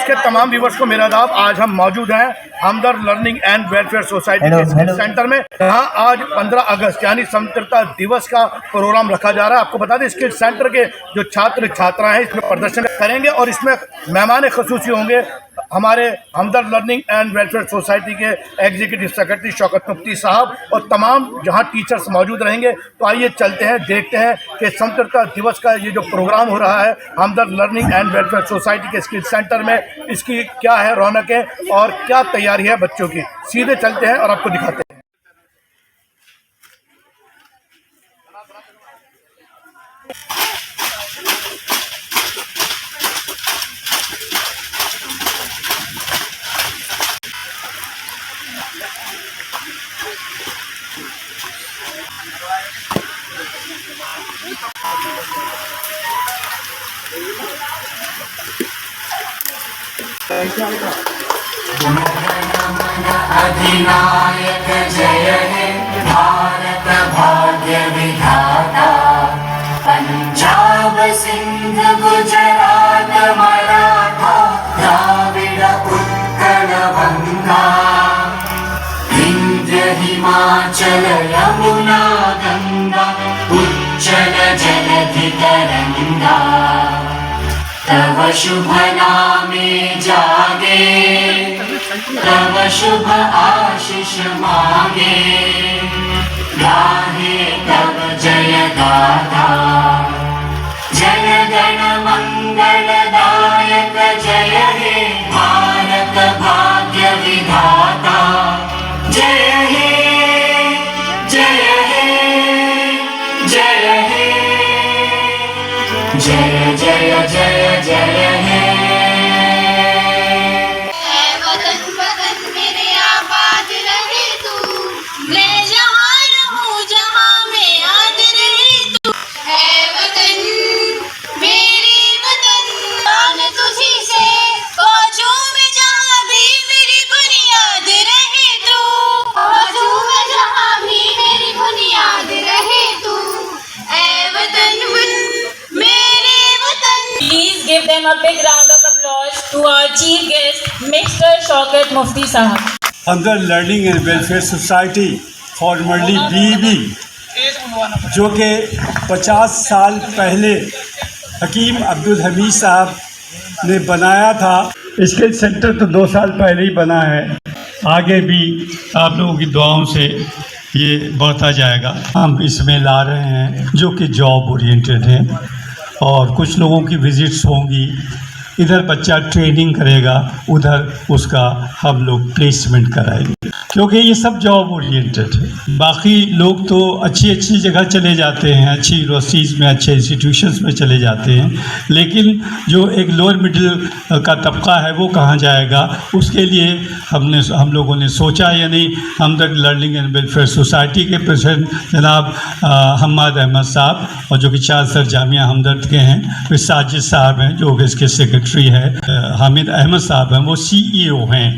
के तमाम व्यूअर्स को मेरा आदाब। आज हम मौजूद हैं हमदर्द लर्निंग एंड वेलफेयर सोसाइटी के स्किल सेंटर में। यहाँ आज 15 अगस्त यानी स्वतंत्रता दिवस का प्रोग्राम रखा जा रहा है। आपको बता दें स्किल सेंटर के जो छात्र छात्राएं हैं इसमें प्रदर्शन करेंगे और इसमें मेहमान ख़ुसूसी होंगे हमारे हमदर्द लर्निंग एंड वेलफेयर सोसाइटी के एग्जीक्यूटिव सेक्रेटरी शौकत मुफ्ती साहब और तमाम जहां टीचर्स मौजूद रहेंगे। तो आइए चलते हैं, देखते हैं कि स्वतंत्रता दिवस का ये जो प्रोग्राम हो रहा है हमदर्द लर्निंग एंड वेलफेयर सोसाइटी के स्किल सेंटर में, इसकी क्या है रौनकें और क्या तैयारी है बच्चों की। सीधे चलते हैं और आपको दिखाते हैं। अधिनायक जय हे भारत भाग्य विधाता, पंजाब सिंध गुजरात मराठा द्राविड उत्कल गंगा, विंध्य हिमाचल यमुना गंगा उच्चल जलधि तरंगा, तव शुभ नामे जागे तव शुभ आशीष मांगे, गाहे तव जय गाथा जन गण मंगल दायक जय हे भारत भाग्य विधाता, जय हे जय हे जय हे जय जय जय जय हे। Give them a big round of applause to our chief guest, Mr. Shaukat Mufti Sahab. Hamdard learning and welfare society formerly बीबी, जो कि 50 साल पहले हकीम अब्दुल हमीद साहब ने बनाया था। स्किल सेंटर तो 2 साल पहले ही बना है, आगे भी आप लोगों की दुआओं से ये बढ़ता जाएगा। हम इसमें ला रहे हैं जो कि जॉब ओरिएंटेड है और कुछ लोगों की विजिट्स होंगी। इधर बच्चा ट्रेनिंग करेगा, उधर उसका हम लोग प्लेसमेंट कराएंगे, क्योंकि ये सब जॉब ओरिएंटेड है। बाकी लोग तो अच्छी अच्छी जगह चले जाते हैं, अच्छी यूनिवर्सिटीज़ में, अच्छे इंस्टीट्यूशंस में चले जाते हैं, लेकिन जो एक लोअर मिडिल का तबका है वो कहाँ जाएगा। उसके लिए हम लोगों ने सोचा, यानी हमदर्द लर्निंग एंड वेलफेयर सोसाइटी के प्रेसिडेंट जनाब हम्माद अहमद साहब और जो कि चांसलर जामिया हमदर्द के हैं, फिर साजिद साहब हैं जो कि इसके सेक्रेटरी है, हामिद अहमद साहब हैं वो CEO हैं।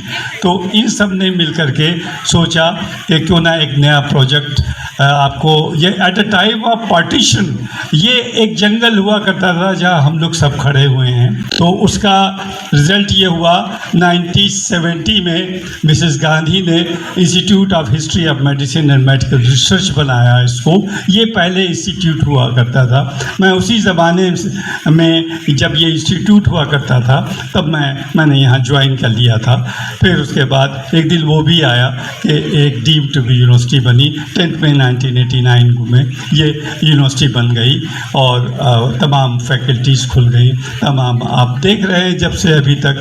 तो इन सब ने मिल करके सोचा कि क्यों ना एक नया प्रोजेक्ट आपको, ये at a time of partition ये एक जंगल हुआ करता था जहाँ हम लोग सब खड़े हुए हैं। तो उसका रिज़ल्ट ये हुआ 1970 में मिसेस गांधी ने institute of history of medicine and medical research बनाया इसको। ये पहले इंस्टीट्यूट हुआ करता था। मैं उसी ज़माने में जब ये इंस्टीट्यूट हुआ करता था तब मैंने यहाँ ज्वाइन कर लिया था। फिर उसके बाद एक दिन वो भी आया कि एक डीम्ड टू बी यूनिवर्सिटी बनी। 10 में 1989 में ये यूनिवर्सिटी बन गई और तमाम फैकल्टीज़ खुल गई। तमाम आप देख रहे हैं जब से अभी तक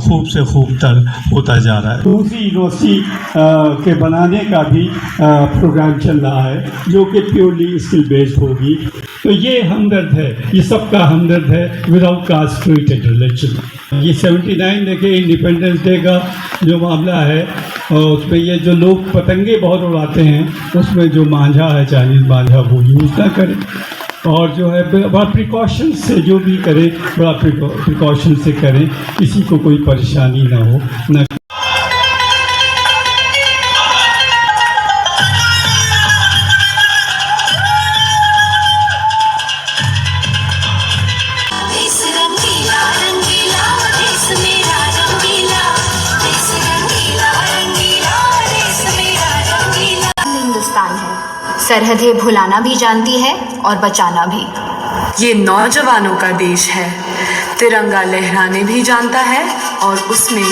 खूब से खूब तर होता जा रहा है। दूसरी यूनिवर्सिटी के बनाने का भी प्रोग्राम चल रहा है जो कि प्योरली स्किल बेस्ड होगी। तो ये हमदर्द है, ये सबका हमदर्द है without caste creed and religion. ये 79 देखे इंडिपेंडेंस डे का जो मामला है और उसमें ये जो लोग पतंगे बहुत उड़ाते हैं उसमें जो मांझा है, चाइनीज़ मांझा, वो यूज़ ना करें। और जो है बड़ा प्रिकॉशन से जो भी करें बड़ा प्रिकॉशन से करें, किसी को कोई परेशानी ना हो न। इस रंगीला रंगीला देश में सरहदें भुलाना भी जानती है और बचाना भी। ये नौजवानों का देश है, तिरंगा लहराने भी जानता है और उसमें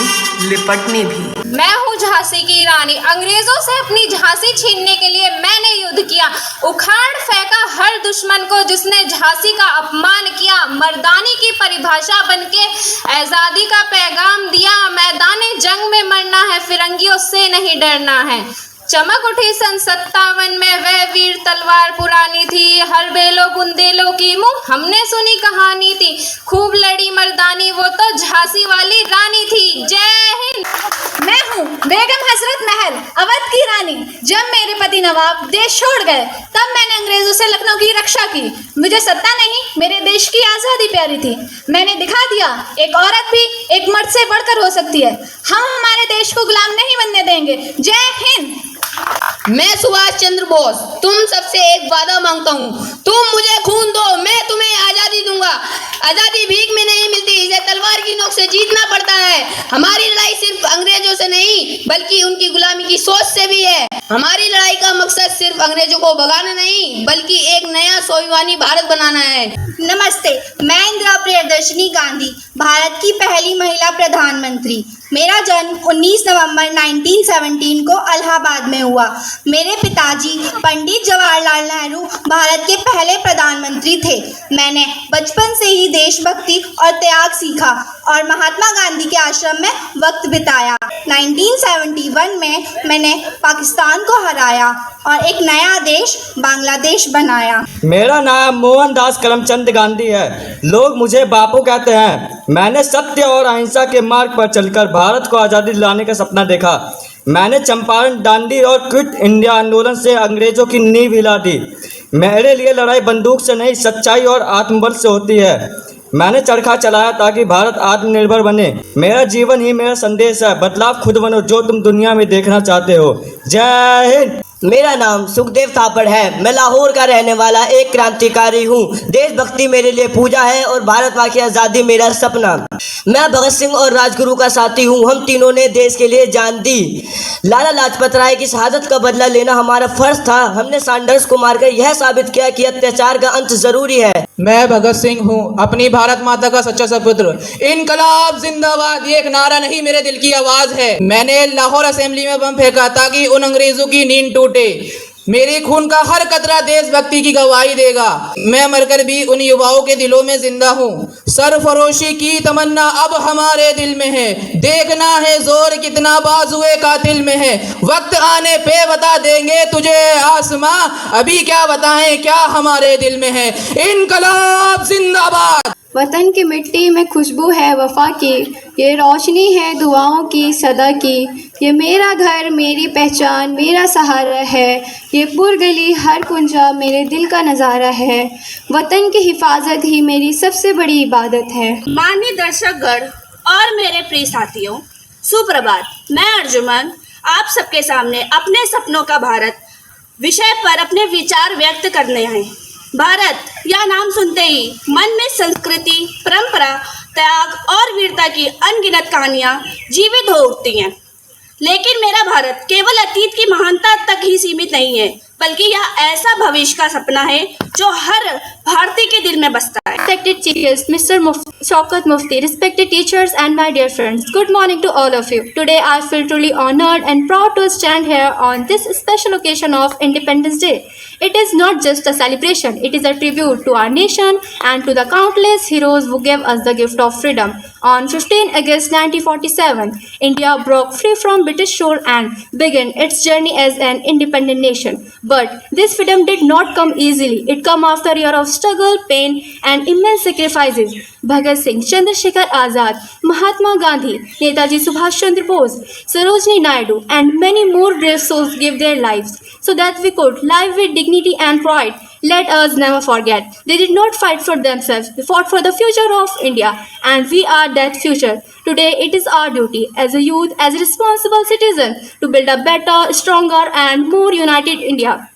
लिपटने भी। मैं हूँ झांसी की रानी, अंग्रेजों से अपनी झांसी छीनने के लिए मैंने युद्ध किया, उखाड़ फेंका हर दुश्मन को जिसने झांसी का अपमान किया। मर्दानी की परिभाषा बनके आज़ादी का पैगाम दिया, मैदाने जंग में मरना है, फिरंगियों से नहीं डरना है। चमक उठी सन 57 में वह वीर तलवार पुरानी थी, हर बेलो बुंदेलों की मुँह हमने सुनी कहानी थी। खूब लड़ी मर्दानी वो तो झांसी वाली रानी थी। जय हिंद। मैं हूँ बेगम हजरत महल, अवध की रानी। जब मेरे पति नवाब देश छोड़ गए तब मैंने अंग्रेजों से लखनऊ की रक्षा की। मुझे सत्ता नहीं, मेरे देश की आज़ादी प्यारी थी। मैंने दिखा दिया एक औरत भी एक मर्द से बढ़कर हो सकती है। हम हमारे देश को गुलाम नहीं बनने देंगे। जय हिंद। मैं सुभाष चंद्र बोस तुम सबसे एक वादा मांगता हूँ, तुम मुझे खून दो, मैं तुम्हें आज़ादी दूंगा। आज़ादी भीख में नहीं मिलती, इसे तलवार की नोक से जीतना पड़ता है। हमारी लड़ाई सिर्फ अंग्रेजों से नहीं बल्कि उनकी गुलामी की सोच से भी है। हमारी लड़ाई का मकसद सिर्फ अंग्रेजों को भगाना नहीं बल्कि एक नया स्वाभिमानी भारत बनाना है। नमस्ते, मैं इंदिरा प्रियदर्शनी गांधी, भारत की पहली महिला प्रधानमंत्री। मेरा जन्म 19 नवंबर 1917 को इलाहाबाद में हुआ। मेरे पिताजी पंडित जवाहरलाल नेहरू भारत के पहले प्रधानमंत्री थे। मैंने बचपन से ही देशभक्ति और त्याग सीखा और महात्मा गांधी के आश्रम में वक्त बिताया। 1971 में मैंने पाकिस्तान को हराया और एक नया देश बांग्लादेश बनाया। मेरा नाम मोहनदास करमचंद गांधी है। लोग मुझे बापू कहते हैं। मैंने सत्य और अहिंसा के मार्ग पर चलकर भारत को आज़ादी दिलाने का सपना देखा। मैंने चंपारण, दांडी और क्विट इंडिया आंदोलन से अंग्रेजों की नींव हिला दी। मेरे लिए लड़ाई बंदूक से नहीं, सच्चाई और आत्मबल से होती है। मैंने चरखा चलाया ताकि भारत आत्मनिर्भर बने। मेरा जीवन ही मेरा संदेश है। बदलाव खुद बनो जो तुम दुनिया में देखना चाहते हो। जय हिंद। मेरा नाम सुखदेव थापड़ है। मैं लाहौर का रहने वाला एक क्रांतिकारी हूँ। देशभक्ति मेरे लिए पूजा है और भारत माँ की आज़ादी मेरा सपना। मैं भगत सिंह और राजगुरु का साथी हूँ। हम तीनों ने देश के लिए जान दी। लाला लाजपत राय की शहादत का बदला लेना हमारा फर्ज था। हमने सैंडर्स को मारकर यह साबित किया कि अत्याचार का अंत जरूरी है। मैं भगत सिंह हूँ, अपनी भारत माता का सच्चा सपुत्र। इनकलाब जिंदाबाद ये एक नारा नहीं, मेरे दिल की आवाज है। मैंने लाहौर असेंबली में बम फेंका ताकि उन अंग्रेजों की नींद टूटे। मेरे खून का हर कतरा देशभक्ति की गवाही देगा। मैं मरकर भी उन युवाओं के दिलों में जिंदा हूँ। सरफरोशी की तमन्ना अब हमारे दिल में है। देखना है जोर कितना बाजुए कातिल में है। वक्त आने पे बता देंगे तुझे आसमां, अभी क्या बताएं क्या हमारे दिल में है। इनकलाब जिंदाबाद। वतन की मिट्टी में खुशबू है वफा की, ये रोशनी है दुआओं की सदा की। ये मेरा घर, मेरी पहचान, मेरा सहारा है। ये पुरगली हर कुंजा मेरे दिल का नज़ारा है। वतन की हिफाजत ही मेरी सबसे बड़ी इबादत है। माननीय दर्शकगण और मेरे प्रिय साथियों, सुप्रभात। मैं अर्जुमन आप सबके सामने अपने सपनों का भारत विषय पर अपने विचार व्यक्त करने हैं। भारत यह नाम सुनते ही मन में संस्कृति, परंपरा, त्याग और वीरता की अनगिनत कहानियाँ जीवित हो उठती हैं। लेकिन मेरा भारत केवल अतीत की महानता तक ही सीमित नहीं है बल्कि यह ऐसा भविष्य का सपना है जो हर भारतीय के दिल में बसता है। Respected Chief Guest, Mr. Shaukat Mufti, respected teachers and my dear friends, good morning to all of you. Today I feel truly honored and proud to stand here on this special occasion of Independence Day. It is not just a celebration, it is a tribute to our nation and to the countless heroes who gave us the gift of freedom. On 15 August 1947, India broke free from British rule and began its journey as an independent nation. But this freedom did not come easily. It came after a year of struggle, pain and immense sacrifices. Bhagat Singh, Chandrasekhar Azad, Mahatma Gandhi, Netaji Subhash Chandra Bose, Sarojini Naidu and many more brave souls gave their lives so that we could live with dignity and pride. Let us never forget, they did not fight for themselves, they fought for the future of India, and we are that future. Today, it is our duty as a youth, as a responsible citizen, to build a better, stronger, and more united India.